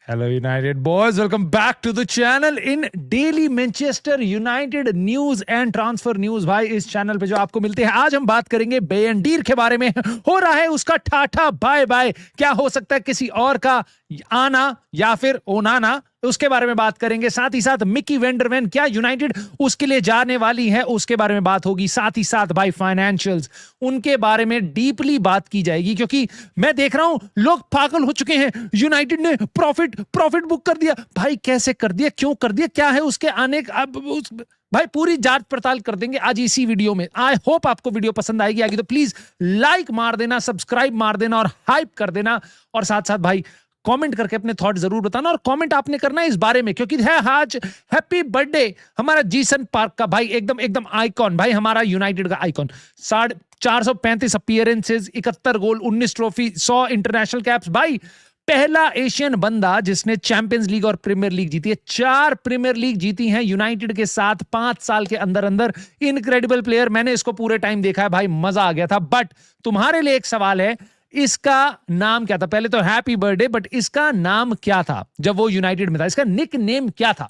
Hello United boys, welcome back to the channel in daily Manchester United news and transfer news। भाई इस channel पे जो आपको मिलते हैं, आज हम बात करेंगे बेयनडीर के बारे में। हो रहा है उसका टाटा बाय बाय, क्या हो सकता है किसी और का आना या फिर ओनाना, उसके बारे में बात करेंगे। साथ ही साथ मिकी वैन वेन, क्या यूनाइटेड उसके लिए जाने वाली है, उसके बारे में बात होगी। साथ ही साथ भाई फाइनेंशियल्स, उनके बारे में डीपली बात की जाएगी, क्योंकि मैं देख रहा हूं लोग पागल हो चुके हैं। यूनाइटेड ने प्रॉफिट बुक कर दिया। भाई कैसे कर दिया, क्यों कर दिया, क्या है उसके आने का, भाई पूरी जांच पड़ताल कर देंगे आज इसी वीडियो में। आई होप आपको वीडियो पसंद आएगी तो प्लीज लाइक मार देना, सब्सक्राइब मार देना और हाइप कर देना। और साथ साथ भाई कमेंट करके अपने थॉट जरूर बताना, और कमेंट आपने करना है इस बारे में, क्योंकि है आज हैप्पी बर्थडे हमारा जीसन पार्क का। भाई एकदम आइकॉन, भाई हमारा यूनाइटेड का आइकॉन। 435 अपीयरेंसेस, 71 गोल, 19 ट्रॉफी, 100 इंटरनेशनल कैप्स। भाई पहला एशियन बंदा जिसने चैंपियंस लीग और प्रीमियर लीग जीती है। 4 प्रीमियर लीग जीती हैं यूनाइटेड के साथ 5 साल के अंदर। इनक्रेडिबल प्लेयर, मैंने इसको पूरे टाइम देखा है भाई, मजा आ गया था। बट तुम्हारे लिए एक सवाल है, इसका नाम क्या था? पहले तो हैप्पी बर्थडे, बट इसका नाम क्या था जब वो यूनाइटेड में था? इसका निक नेम क्या था?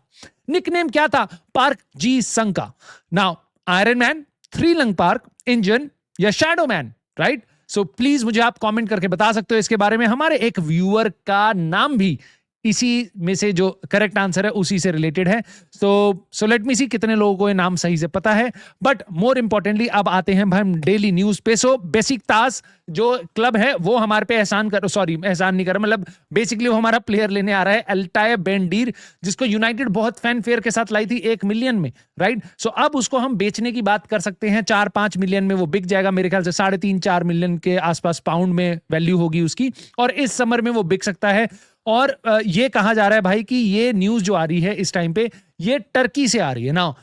निक नेम क्या था पार्क जी संग का? Now Iron Man, 3 lung Park, engine या shadow man, right? So please मुझे आप कमेंट करके बता सकते हो इसके बारे में। हमारे एक व्यूअर का नाम भी इसी में से, जो करेक्ट आंसर है उसी से रिलेटेड है। सो लेट मी सी कितने लोगों को ये नाम सही से पता है। बट मोर इंपॉर्टेंटली अब आते हैं हम डेली न्यूज पे। सो बेसिकतास जो क्लब है वो हमारे पे एहसान नहीं कर, मतलब बेसिकली वो हमारा प्लेयर लेने आ रहा है, अल्टाय बेयनडीर, जिसको यूनाइटेड बहुत फैन फेयर के साथ लाई थी 1 मिलियन में, राइट? सो अब उसको हम बेचने की बात कर सकते हैं। 4-5 मिलियन में वो बिक जाएगा मेरे ख्याल से, 3.5-4 मिलियन के आसपास पाउंड में वैल्यू होगी उसकी, और इस समर में वो बिक सकता है। और ये कहा जा रहा है भाई कि ये न्यूज जो आ रही है इस टाइम पे, ये टर्की से आ रही है। ना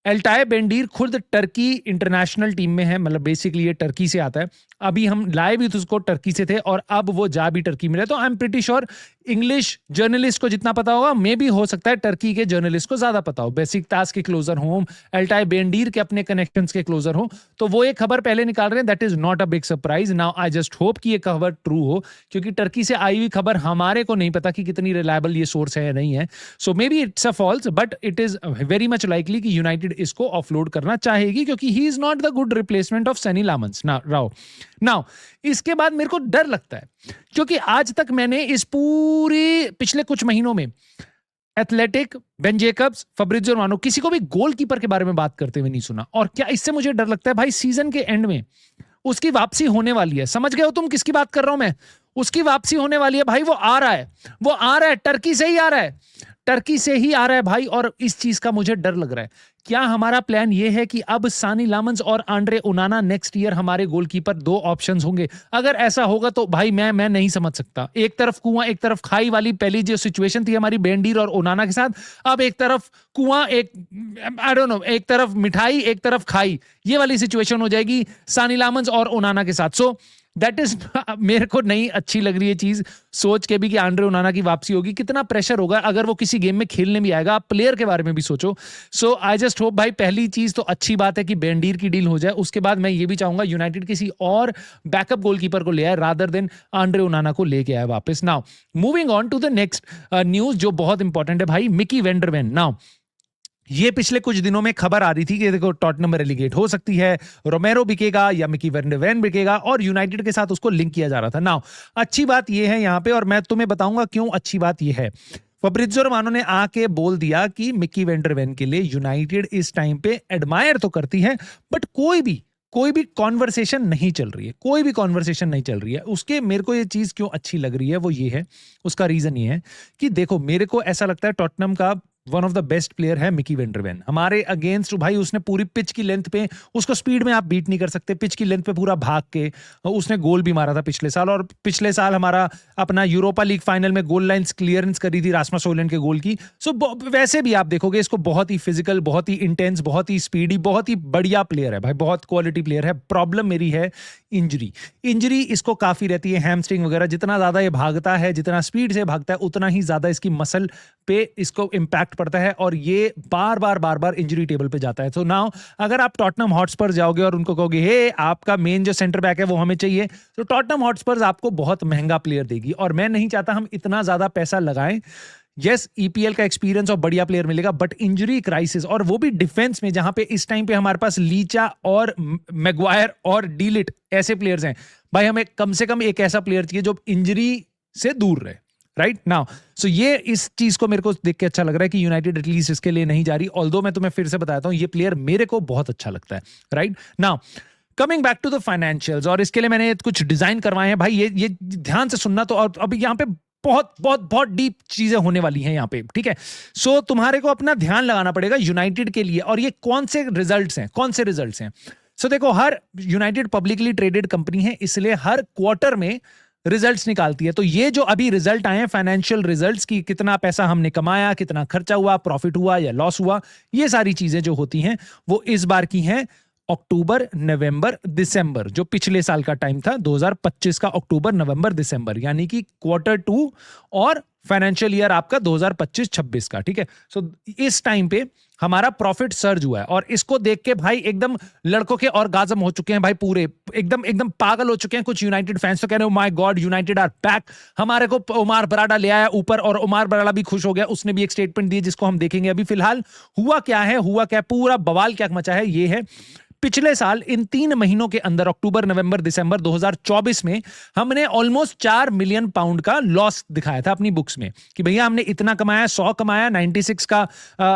अल्टाय बेयनडीर खुद टर्की इंटरनेशनल टीम में है, मतलब बेसिकली ये टर्की से आता है। अभी हम लाए भी तो उसको टर्की से थे, और अब वो जा भी टर्की में रहे। तो I am pretty sure English journalist को जितना पता होगा, मे भी हो सकता है टर्की के जर्नलिस्ट को ज्यादा पता हो। बेसिकतास के क्लोजर हो, अल्टाय बेयनडीर के अपने कनेक्शंस के क्लोजर हो, तो वो एक खबर पहले निकाल रहे हैं। That is not a big surprise. Now I just hope कि ये खबर ट्रू हो, क्योंकि टर्की से आई हुई खबर हमारे को नहीं पता कि कितनी रिलायबल ये सोर्स है या नहीं है। So maybe it's a false, but it is very much likely कि यूनाइटेड इसको ऑफलोड करना चाहेगी, क्योंकि he is not the good replacement of सनी लामंस राव। नाउ इसके बाद मेरे को डर लगता है, क्योंकि आज तक मैंने इस पूरे पिछले कुछ महीनों में athletic, Ben Jacob's, Fabrizio Romano, किसी को भी गोलकीपर के बारे में बात करते हुए नहीं सुना। और क्या इससे मुझे डर लगता है भाई, सीजन के एंड में उसकी वापसी होने वाली है। समझ गए हो तुम किसकी बात कर रहा हूं मैं? उसकी वापसी होने वाली है भाई, वो आ रहा है, टर्की से ही आ रहा है, टर्की से ही आ रहा है भाई। और इस चीज का मुझे डर लग रहा है। क्या हमारा प्लान ये है कि अब सानी लामंस और आंड्रे ओनाना नेक्स्ट ईयर हमारे गोलकीपर 2 ऑप्शंस होंगे? अगर ऐसा होगा तो भाई मैं नहीं समझ सकता। एक तरफ कुआं एक तरफ खाई वाली पहली जो सिचुएशन थी हमारी बेयनडीर और ओनाना के साथ, अब एक तरफ कुआं, एक आई डोंट नो, एक तरफ मिठाई एक तरफ खाई, ये वाली सिचुएशन हो जाएगी सानी लामंस और ओनाना के साथ। सो दैट इज मेरे को नहीं अच्छी लग रही है चीज, सोच के भी कि आंड्रे ओनाना की वापसी होगी। कितना प्रेशर होगा अगर वो किसी गेम में खेलने भी आएगा। आप प्लेयर के बारे में भी सोचो। सो आई जस्ट होप भाई, पहली चीज तो अच्छी बात है कि बेयनडीर की डील हो जाए। उसके बाद मैं ये भी चाहूंगा यूनाइटेड किसी और बैकअप गोलकीपर को ले आए, रादर देन आंड्रे ओनाना को लेके आए वापस। Now moving on to the next news जो बहुत इंपॉर्टेंट है भाई, मिकी वैन वेन। नाउ ये पिछले कुछ दिनों में खबर आ रही थी कि देखो टॉटनहम में रेलीगेट हो सकती है, रोमेरो बिकेगा या मिकी वैन वेन बिकेगा, और यूनाइटेड के साथ उसको लिंक किया जा रहा था। नाउ अच्छी बात यह है यहां पे, और मैं तुम्हें बताऊंगा क्यों अच्छी बात यह है। फब्रिजियो रोमानो ने आके बोल दिया कि मिकी वैन वेन के लिए यूनाइटेड इस टाइम पे एडमायर तो करती है, बट कोई भी कॉन्वर्सेशन नहीं चल रही है, कोई भी कॉन्वर्सेशन नहीं चल रही है उसके। मेरे को ये चीज क्यों अच्छी लग रही है वो ये है, उसका रीजन ये है कि देखो, मेरे को ऐसा लगता है टॉटनहम का one of the best player है मिकी वैन वेन हमारे अगेंस्ट। भाई उसने पूरी पिच की लेंथ पे, उसको स्पीड में आप बीट नहीं कर सकते, पिच की लेंथ पे पूरा भाग के उसने गोल भी मारा था पिछले साल। और पिछले साल हमारा अपना यूरोपा लीग फाइनल में गोल लाइंस क्लियरेंस करी थी रास्मस हॉयलैंड के गोल की। सो वैसे भी आप देखोगे इसको, बहुत ही फिजिकल, बहुत ही इंटेंस, बहुत ही स्पीडी, बहुत ही बढ़िया प्लेयर है भाई, बहुत क्वालिटी प्लेयर है। प्रॉब्लम मेरी है इंजरी इसको काफी रहती है, हैमस्ट्रिंग वगैरह। जितना ज्यादा ये भागता है, जितना स्पीड से भागता है, उतना ही ज्यादा इसकी मसल पे इसको इंपैक्ट पड़ता है और ये बार बार इंजरी टेबल पे जाता है। तो नाउ अगर आप टॉटनहम हॉटस्पर्स जाओगे और उनको कहोगे हे आपका मेन जो सेंटर बैक है वो हमें चाहिए, तो टॉटनहम हॉटस्पर्स आपको बहुत महंगा प्लेयर देगी और मैं नहीं चाहता हम इतना ज्यादा पैसा लगाएं। यस, ईपीएल का एक्सपीरियंस और बढ़िया प्लेयर मिलेगा, बट इंजरी क्राइसिस और वो भी डिफेंस में, जहां पे इस टाइम पे हमारे पास लीचा और मैग्वायर और डीलिट ऐसे प्लेयर्स हैं। भाई हमें कम से कम एक ऐसा प्लेयर चाहिए जो इंजरी से दूर रहे, राइट नाउ। सो ये इस चीज को मेरे को देख के अच्छा लग रहा है कि यूनाइटेड एटलीस्ट इसके लिए नहीं जा रही, ऑल्दो मैं तुम्हें फिर से बताता हूं ये प्लेयर मेरे को बहुत अच्छा लगता है, right now. Coming back to the financials, और इसके लिए मैंने कुछ डिजाइन करवाए हैं भाई, ये ध्यान से सुनना। तो और अभी यहाँ पे बहुत डीप चीजें होने वाली हैं यहाँ पे, ठीक है। सो तुम्हारे को अपना ध्यान लगाना पड़ेगा यूनाइटेड के लिए, और ये कौन से रिजल्ट्स हैं। सो देखो, हर यूनाइटेड पब्लिकली ट्रेडेड कंपनी है, इसलिए हर क्वार्टर में रिजल्ट्स निकालती है। तो ये जो अभी रिजल्ट आए हैं फाइनेंशियल रिजल्ट्स की, कितना पैसा हमने कमाया, कितना खर्चा हुआ, प्रॉफिट हुआ या लॉस हुआ, ये सारी चीजें जो होती हैं वो इस बार की हैं अक्टूबर, नवंबर, दिसंबर, जो पिछले साल का टाइम था 2025 का अक्टूबर, नवंबर, दिसंबर, यानी कि क्वार्टर 2 और फाइनेंशियल ईयर आपका 2025-26 का, ठीक है। सो इस टाइम पे हमारा प्रॉफिट सर्ज हुआ है और इसको देख के भाई एकदम लड़कों के ऑर्गाज्म हो चुके हैं भाई, पूरे एकदम पागल हो चुके हैं कुछ यूनाइटेड फैंस। तो कह रहे हो my god United are back, हमारे को उमार बराडा ले आया ऊपर, और उमार बराडा भी खुश हो गया, उसने भी एक स्टेटमेंट दी जिसको हम देखेंगे। अभी फिलहाल हुआ क्या, पूरा बवाल क्या मचा है, ये है पिछले साल इन 3 महीनों के अंदर, अक्टूबर, नवंबर, दिसंबर 2024 में हमने ऑलमोस्ट 4 मिलियन पाउंड का लॉस दिखाया था अपनी बुक्स में कि भैया हमने इतना कमाया, 100 कमाया, 96 का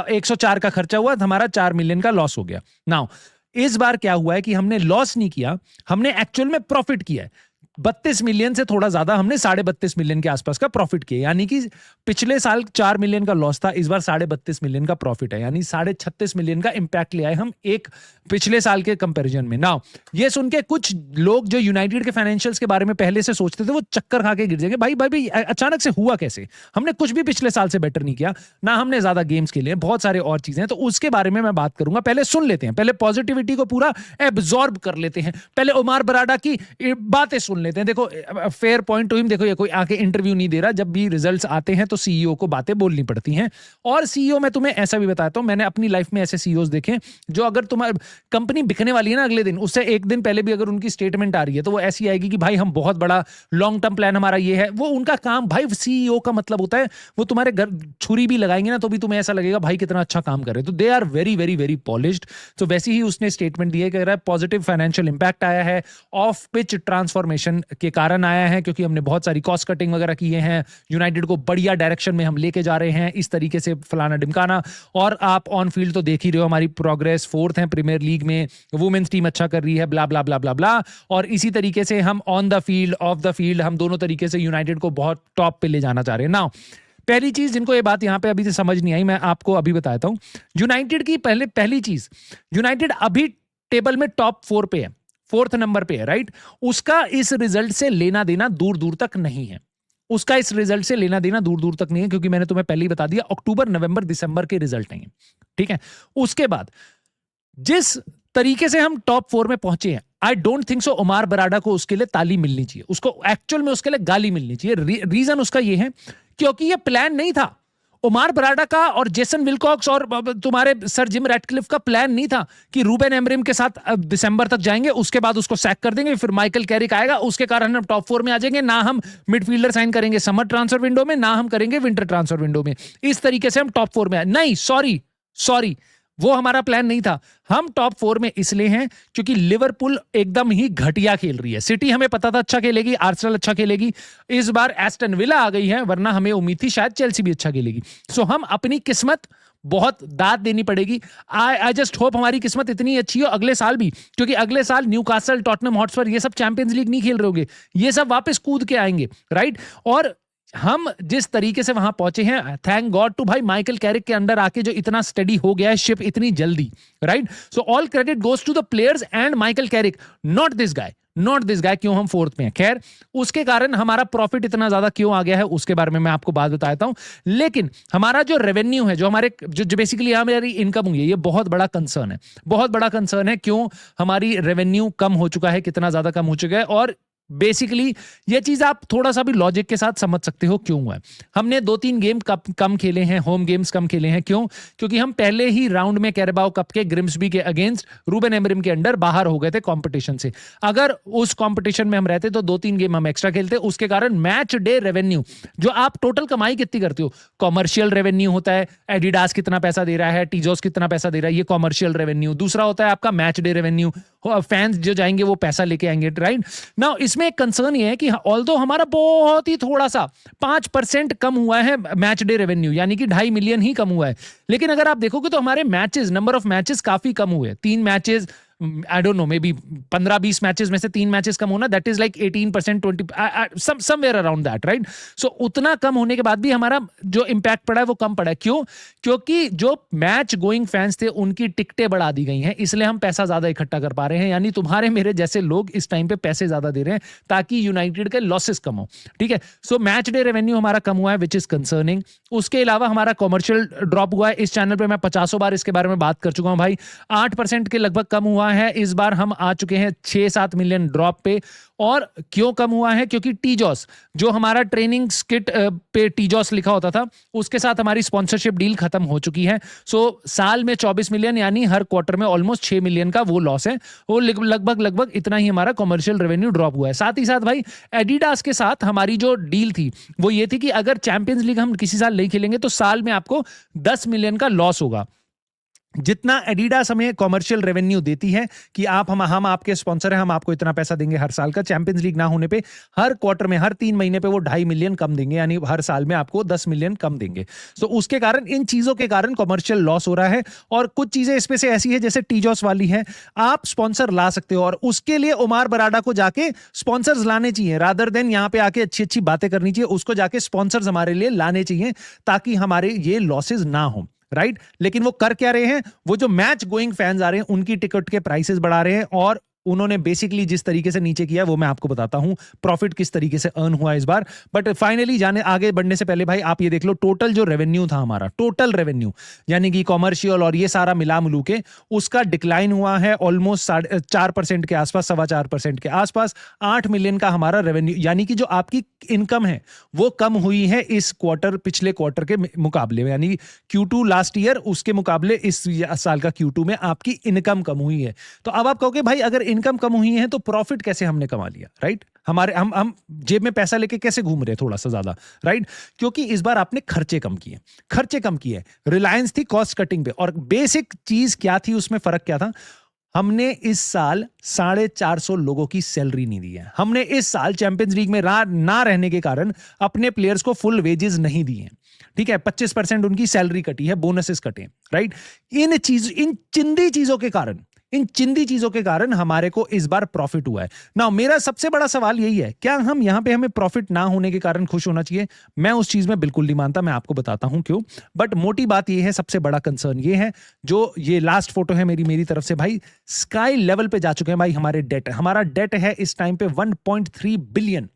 104 का खर्चा हुआ, हमारा 4 मिलियन का लॉस हो गया। नाउ इस बार क्या हुआ है कि हमने लॉस नहीं किया, हमने एक्चुअल में प्रॉफिट किया है। 32 मिलियन से थोड़ा ज्यादा, हमने 32.5 मिलियन के आसपास का प्रॉफिट किया, यानी कि पिछले साल 4 मिलियन का लॉस था, इस बार 32.5 मिलियन का प्रॉफिट है, यानी 36.5 मिलियन का इंपैक्ट ले आए हम एक पिछले साल के कंपैरिजन में। नाउ ये सुन के कुछ लोग जो यूनाइटेड के फाइनेंशियल्स के बारे में पहले से सोचते थे वो चक्कर खा के गिर जाएंगे। भाई अचानक से हुआ कैसे, हमने कुछ भी पिछले साल से बेटर नहीं किया, ना हमने ज्यादा गेम्स खेले, बहुत सारे और चीजें हैं, तो उसके बारे में मैं बात करूंगा। पहले सुन लेते हैं, पहले पॉजिटिविटी को पूरा एब्जॉर्ब कर लेते हैं, पहले उमार बराडा की बातें सुन लेते हैं। देखो फेयर पॉइंट टू हिम, देखो ये कोई आके इंटरव्यू नहीं दे रहा, जब भी रिजल्ट्स आते हैं तो सीईओ को बातें बोलनी पड़ती हैं। और सीईओ मैं तुम्हें ऐसा भी बताता हूं, मैंने अपनी लाइफ में ऐसे सीईओज देखे जो अगर तुम्हारी कंपनी बिकने वाली है ना अगले दिन, उससे एक दिन पहले भी अगर उनकी स्टेटमेंट आ रही है तो वो ऐसी आएगी कि भाई हम बहुत बड़ा लॉन्ग टर्म प्लान हमारा ये है, वो उनका काम। भाई सीईओ का मतलब होता है वो तुम्हारे घर छुरी भी लगाएंगे ना तो भी तुम्हें ऐसा लगेगा भाई कितना अच्छा काम कर रहे हैं, तो they are very very very polished. तो वैसे ही उसने स्टेटमेंट दी है, कह रहा है पॉजिटिव फाइनेंशियल इंपैक्ट आया है, ऑफ पिच ट्रांसफॉर्मेशन के कारण आया है, क्योंकि हमने बहुत सारी कॉस्ट कटिंग वगैरह किए हैं, यूनाइटेड को बढ़िया डायरेक्शन में हम लेके जा रहे हैं, इस तरीके से फलाना ढिमकाना। और आप ऑन फील्ड तो देख ही रहे हो हमारी प्रोग्रेस, 4th है प्रीमियर लीग में, वुमेन्स टीम अच्छा कर रही है, ब्ला ब्ला ब्ला ब्ला ब्ला। और इसी तरीके से हम on the field, of the field, हम दोनों तरीके से यूनाइटेड को बहुत टॉप पे ले जाना चाह रहे हैं। नाउ पहली चीज जिनको ये बात यहां पे अभी से समझ नहीं आई, मैं आपको अभी बताता हूं। यूनाइटेड की पहली चीज, यूनाइटेड अभी टेबल में टॉप 4 पे है, 4th नंबर पे है, राइट। उसका इस रिजल्ट से लेना देना दूर दूर तक नहीं है, उसका इस रिजल्ट से लेना देना दूर दूर तक नहीं है, क्योंकि मैंने तुम्हें पहले ही बता दिया अक्टूबर, नवंबर, दिसंबर के रिजल्ट नहीं है, ठीक है। उसके बाद जिस तरीके से हम टॉप 4 में पहुंचे हैं, आई डोंट थिंक सो उमार बराडा को उसके लिए ताली मिलनी चाहिए, उसको एक्चुअल में उसके लिए गाली मिलनी चाहिए। रीजन उसका ये है क्योंकि ये प्लान नहीं था उमार बराडा का और जेसन विल्कॉक्स और तुम्हारे सर जिम रैटक्लिफ का प्लान नहीं था कि रूबेन एमरिम के साथ दिसंबर तक जाएंगे, उसके बाद उसको सैक कर देंगे, फिर माइकल कैरिक आएगा, उसके कारण हम टॉप 4 में आ जाएंगे। ना हम मिडफील्डर साइन करेंगे समर ट्रांसफर विंडो में, ना हम करेंगे विंटर ट्रांसफर विंडो में, इस तरीके से हम टॉप 4 में आए। नहीं, सॉरी, वो हमारा प्लान नहीं था। हम टॉप 4 में इसलिए हैं क्योंकि लिवरपूल एकदम ही घटिया खेल रही है, सिटी हमें पता था अच्छा खेलेगी, आर्सेनल अच्छा खेलेगी, इस बार एस्टन विला आ गई है, वरना हमें उम्मीद थी शायद चेल्सी भी अच्छा खेलेगी। सो हम अपनी किस्मत बहुत दाद देनी पड़ेगी। आई जस्ट होप हमारी किस्मत इतनी अच्छी हो अगले साल भी, क्योंकि अगले साल न्यूकासल, टॉटनहम हॉटस्पर ये सब चैंपियंस लीग नहीं खेल रहे होंगे, ये सब वापस कूद के आएंगे, राइट। और हम जिस तरीके से वहां पहुंचे हैं, थैंक गॉड टू भाई माइकल कैरिक के अंडर आके जो इतना स्टडी हो गया है शिप इतनी जल्दी, right. So all credit goes to the players and Michael Carrick, not this guy. क्यों हम 4th में हैं, खैर उसके कारण हमारा प्रॉफिट इतना ज्यादा क्यों आ गया है उसके बारे में मैं आपको बात बताता हूं। लेकिन हमारा जो रेवेन्यू है, जो हमारे जो बेसिकली हमारी इनकम हुई है, ये बहुत बड़ा कंसर्न है, क्यों हमारी रेवेन्यू कम हो चुका है, कितना ज्यादा कम हो चुका है। और बेसिकली ये चीज आप थोड़ा सा भी लॉजिक के साथ समझ सकते हो क्यों हुआ है। हमने 2-3 गेम कम खेले हैं, होम गेम्स कम खेले हैं। क्यों? क्योंकि हम पहले ही राउंड में कैरेबाओ कप के ग्रिम्सबी के अगेंस्ट रूबेन एमरिम के अंडर बाहर हो गए थे कंपटीशन से। अगर उस कंपटीशन में हम रहते तो 2-3 गेम हम एक्स्ट्रा खेलते। उसके कारण मैच डे रेवेन्यू, जो आप टोटल कमाई कितनी करते हो, कॉमर्शियल रेवेन्यू होता है, एडिडास कितना पैसा दे रहा है, टीजोस कितना पैसा दे रहा है, ये कॉमर्शियल रेवेन्यू। दूसरा होता है आपका मैच डे रेवेन्यू, फैंस जो जाएंगे वो पैसा लेके आएंगे, राइट। नाउ इसमें एक कंसर्न ये है कि ऑल्दो हमारा बहुत ही थोड़ा सा 5% कम हुआ है मैच डे रेवेन्यू, यानी कि 2.5 मिलियन ही कम हुआ है। लेकिन अगर आप देखोगे तो हमारे मैचेस, नंबर ऑफ मैचेस काफी कम हुए। 3 matches, I don't know, maybe 15-20 matches में से 3 मैचेस कम होना, that is like 18%, 20 somewhere around that, right. So उतना कम होने के बाद भी हमारा जो इंपैक्ट पड़ा है वो कम पड़ा है। क्यों? क्योंकि जो मैच गोइंग फैंस थे उनकी टिकटें बढ़ा दी गई हैं, इसलिए हम पैसा ज्यादा इकट्ठा कर पा रहे हैं। यानी तुम्हारे मेरे जैसे लोग इस टाइम पे पैसे ज्यादा दे रहे हैं ताकि यूनाइटेड के लॉसेस कम हो, ठीक है। सो मैच डे रेवेन्यू हमारा कम हुआ है, विच इज कंसर्निंग। उसके अलावा हमारा कॉमर्शियल ड्रॉप हुआ है। इस चैनल पे मैं 50 बार इसके बारे में बात कर चुका हूं भाई। 8% के लगभग कम हुआ है। इस बार हम आ चुके हैं 6-7 मिलियन ड्रॉप पे। और क्यों कम हुआ है? क्योंकि टीजॉस, जो हमारा ट्रेनिंग स्किट पे टीजॉस लिखा होता था, उसके साथ हमारी स्पॉन्सरशिप डील खत्म हो चुकी है। सो साल में 24 मिलियन, यानी हर क्वार्टर में ऑलमोस्ट 6 मिलियन का वो लॉस है। वो लगभग इतना ही हमारा कॉमर्शियल रेवेन्यू ड्रॉप हुआ है। साथ ही साथ भाई एडिडास के साथ हमारी जो डील थी वो ये थी कि अगर चैंपियंस लीग हम किसी साल नहीं खेलेंगे तो साल में आपको 10 मिलियन का लॉस होगा। जितना एडिडास हमें कॉमर्शियल रेवेन्यू देती है कि हम आपके स्पॉन्सर हैं, हम आपको इतना पैसा देंगे हर साल का, चैंपियंस लीग ना होने पे हर क्वार्टर में, हर 3 महीने पे वो 2.5 मिलियन कम देंगे, यानी हर साल में आपको 10 मिलियन कम देंगे। सो उसके कारण, इन चीजों के कारण कॉमर्शियल लॉस हो रहा है। और कुछ चीजें इसमें से ऐसी है जैसे टीजॉस वाली है, आप स्पॉन्सर ला सकते हो और उसके लिए उमार बराडा को जाके स्पॉन्सर्स लाने चाहिए, रादर देन यहां पे आके अच्छी अच्छी बातें करनी चाहिए। उसको जाके स्पॉन्सर्स हमारे लिए लाने चाहिए ताकि हमारे ये लॉसेस ना हो, राइट। लेकिन वो कर क्या रहे हैं? वो जो मैच गोइंग फैंस आ रहे हैं उनकी टिकट के प्राइसेस बढ़ा रहे हैं। और उन्होंने बेसिकली जिस तरीके से नीचे किया वो मैं आपको बताता हूं, प्रॉफिट किस तरीके से अर्न हुआ इस बार। बट फाइनली आगे बढ़ने से पहले भाई आप ये देख लो, टोटल जो रेवेन्यू था हमारा, टोटल रेवेन्यू यानी कि कॉमर्शियल और ये सारा मिला मिलू के, उसका डिक्लाइन हुआ है ऑलमोस्ट 4% के आसपास, 4.25% के आसपास। 8 मिलियन का हमारा रेवेन्यू, यानी कि जो आपकी इनकम है वो कम हुई है इस क्वार्टर, पिछले क्वार्टर के मुकाबले में, यानी Q2 लास्ट ईयर उसके मुकाबले इस साल का Q2 में आपकी इनकम कम हुई है। तो अब आप कहोगे भाई अगर इनकम कम हुई है तो प्रॉफिट कैसे हमने कमा लिया, राइट। हम जेब में पैसा लेके कैसे घूम रहे थोड़ा सा ज्यादा, राइट। क्योंकि इस बार आपने खर्चे कम किए। रिलायंस थी कॉस्ट कटिंग पे, और बेसिक चीज क्या थी उसमें, फर्क क्या था? हमने इस साल 450 लोगों की सैलरी नहीं दी है। हमने इस साल चैंपियंस लीग में ना रहने के कारण अपने प्लेयर्स को फुल वेजेस नहीं दिए, ठीक है। 25% उनकी सैलरी कटी है, बोनसेस कटे, राइट। इन चिंदी चीजों के कारण हमारे को इस बार प्रॉफिट हुआ है ना। मेरा सबसे बड़ा सवाल यही है, क्या हम यहां पे हमें प्रॉफिट ना होने के कारण खुश होना चाहिए? मैं उस चीज में बिल्कुल नहीं मानता, मैं आपको बताता हूं क्यों। बट मोटी बात यह है, सबसे बड़ा कंसर्न ये है, जो ये लास्ट फोटो है मेरी तरफ से भाई, स्काई लेवल पे जा चुके हैं भाई हमारे डेट। हमारा डेट है इस टाइम पे 1.3 बिलियन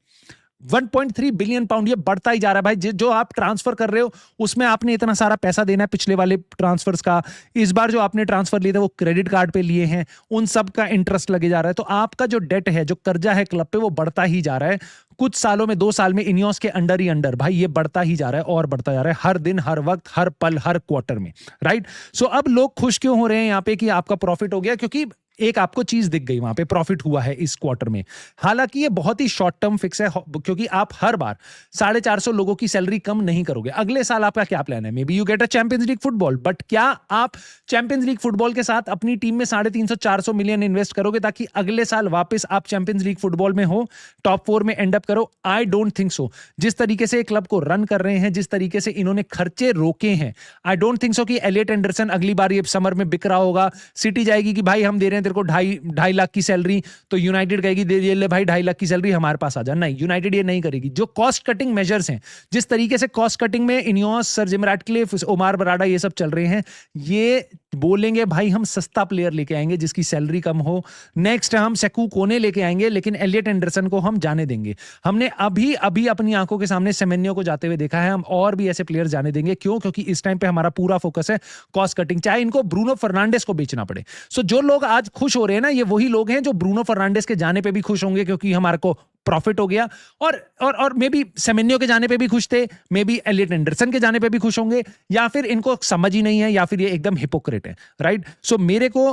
पाउंड। ये बढ़ता ही जा रहा है भाई। जो आप ट्रांसफर कर रहे हो उसमें आपने इतना सारा पैसा देना है पिछले वाले ट्रांसफर्स का। इस बार जो आपने ट्रांसफर लिए थे वो क्रेडिट कार्ड पे लिए हैं, उन सब का इंटरेस्ट लगे जा रहा है। तो आपका जो डेट है, जो कर्जा है क्लब पे, वो बढ़ता ही जा रहा है। कुछ सालों में, 2 साल में इनियोस के अंडर ही अंडर भाई ये बढ़ता ही जा रहा है और बढ़ता जा रहा है, हर दिन, हर वक्त, हर पल, हर क्वार्टर में, राइट। सो अब लोग खुश क्यों हो रहे हैं यहाँ पे कि आपका प्रॉफिट हो गया? क्योंकि एक आपको चीज दिख गई, वहां पे प्रॉफिट हुआ है इस क्वार्टर में। हालांकि ये बहुत ही शॉर्ट टर्म फिक्स है, क्योंकि आप हर बार 450 लोगों की सैलरी कम नहीं करोगे। अगले साल आपका क्या प्लान है? May be you get a champions league football, but क्या आप चैंपियंस लीग फुटबॉल के साथ अपनी टीम में 350-400 मिलियन इन्वेस्ट करोगे ताकि अगले साल वापस आप चैंपियंस लीग फुटबॉल में हो, टॉप 4 में एंड अप करो? I don't think so. जिस तरीके से क्लब को रन कर रहे हैं, जिस तरीके से इन्होंने खर्चे रोके हैं, आई डोंट थिंक सो कि एलियट एंडरसन अगली बार ये समर में बिक रहा होगा। सिटी जाएगी कि भाई हम दे रहे हैं तेरे को 2.5 लाख की सैलरी, तो यूनाइटेड कहेगी दे ले भाई 2.5 लाख की सैलरी हमारे पास आ जा। नहीं, यूनाइटेड ये नहीं करेगी। जो कॉस्ट कटिंग मेजर्स हैं, जिस तरीके से कॉस्ट कटिंग में Ineos, sir Jim Ratcliffe, Omar Berrada ये सब चल रहे हैं, ये बोलेंगे भाई हम सस्ता प्लेयर लेके आएंगे जिसकी सैलरी कम हो। नेक्स्ट हम सेकू कोने लेके आएंगे, लेकिन एलियट एंडरसन को हम जाने देंगे। हमने अभी अपनी आंखों के सामने सेमेन्यो को जाते हुए देखा है। हम और भी ऐसे प्लेयर जाने देंगे। क्यों? क्योंकि इस टाइम पे हमारा पूरा फोकस है कॉस्ट कटिंग, चाहे इनको ब्रूनो फर्नांडिस को बेचना पड़े। सो जो लोग आज खुश हो रहे हैं ना, ये वही लोग हैं जो ब्रूनो फर्नांडिस के जाने पे भी खुश होंगे, क्योंकि हमारे को प्रॉफिट हो गया। और मे बी सेमेन्यो के जाने पे भी खुश थे, मे बी एलियट एंडरसन के जाने पे भी खुश होंगे, या फिर इनको समझ ही नहीं है, या फिर ये एकदम हिपोक्रेट है, राइट? सो मेरे को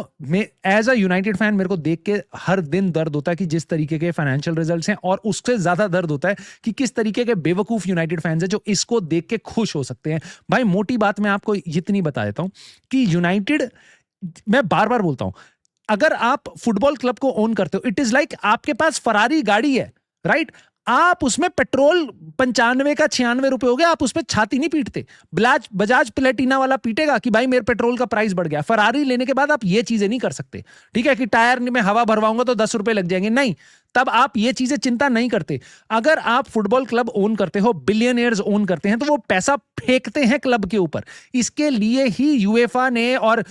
एज अ यूनाइटेड फैन मेरे को देख के हर दिन दर्द होता है कि जिस तरीके के फाइनेंशियल रिजल्ट्स हैं, और उससे ज्यादा दर्द होता है कि किस तरीके के बेवकूफ यूनाइटेड फैंस हैं जो इसको देख के खुश हो सकते हैं। भाई मोटी बात मैं आपको इतनी बता देता हूं कि यूनाइटेड, मैं बार बार बोलता हूं, अगर आप फुटबॉल क्लब को ओन करते हो, इट इज लाइक आपके पास फरारी गाड़ी है, राइट? आप उसमें पेट्रोल 95 का 96 रुपए हो गया, आप उसमें छाती नहीं पीटते। बजाज प्लेटिना वाला पीटेगा कि भाई मेरे पेट्रोल का प्राइस बढ़ गया। फरारी लेने के बाद आप ये चीजें नहीं कर सकते, ठीक है, कि टायर में हवा भरवाऊंगा तो 10 रुपए लग जाएंगे, नहीं, तब आप ये चीजें चिंता नहीं करते। अगर आप फुटबॉल क्लब ओन करते हो, बिलियनियर्स ओन करते हैं, तो वो पैसा फेंकते हैं क्लब के ऊपर। इसके लिए ही यूएफा ने और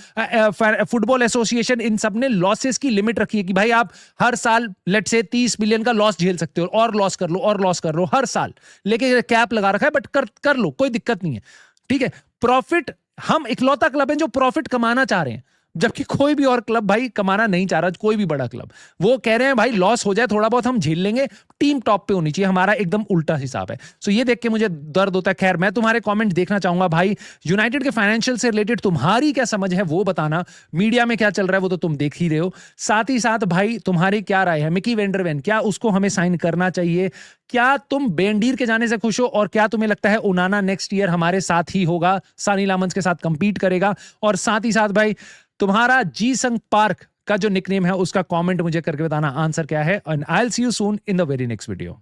फुटबॉल एसोसिएशन, इन सब ने लॉसेस की लिमिट रखी है कि भाई आप हर साल लेट से 30 बिलियन का लॉस झेल सकते हो, और लॉस कर लो और लॉस कर लो हर साल, लेकिन कैप लगा रखा है, बट कर लो, कोई दिक्कत नहीं है, ठीक है। प्रॉफिट, हम इकलौता क्लब है जो प्रॉफिट कमाना चाह रहे हैं, जबकि कोई भी और क्लब भाई कमाना नहीं चाह रहा, कोई भी बड़ा क्लब। वो कह रहे हैं भाई लॉस हो जाए थोड़ा बहुत हम झेल लेंगे, टीम टॉप पे होनी चाहिए। हमारा एकदम उल्टा हिसाब है। सो ये देख के मुझे दर्द होता है। खैर, मैं तुम्हारे कमेंट देखना चाहूंगा भाई, यूनाइटेड के फाइनेंशियल से रिलेटेड तुम्हारी क्या समझ है वो बताना। मीडिया में क्या चल रहा है वो तो तुम देख ही रहे हो। साथ ही साथ भाई तुम्हारी क्या राय है, मिकी वेंडरवेन, क्या उसको हमें साइन करना चाहिए? क्या तुम बेंडीर के जाने से खुश हो? और क्या तुम्हें लगता है ओनाना नेक्स्ट ईयर हमारे साथ ही होगा, सानी लामंस के साथ कंपीट करेगा? और साथ ही साथ भाई तुम्हारा जी संग पार्क का जो निकनेम है उसका कमेंट मुझे करके बताना आंसर क्या है। And I will see you soon in the very next video.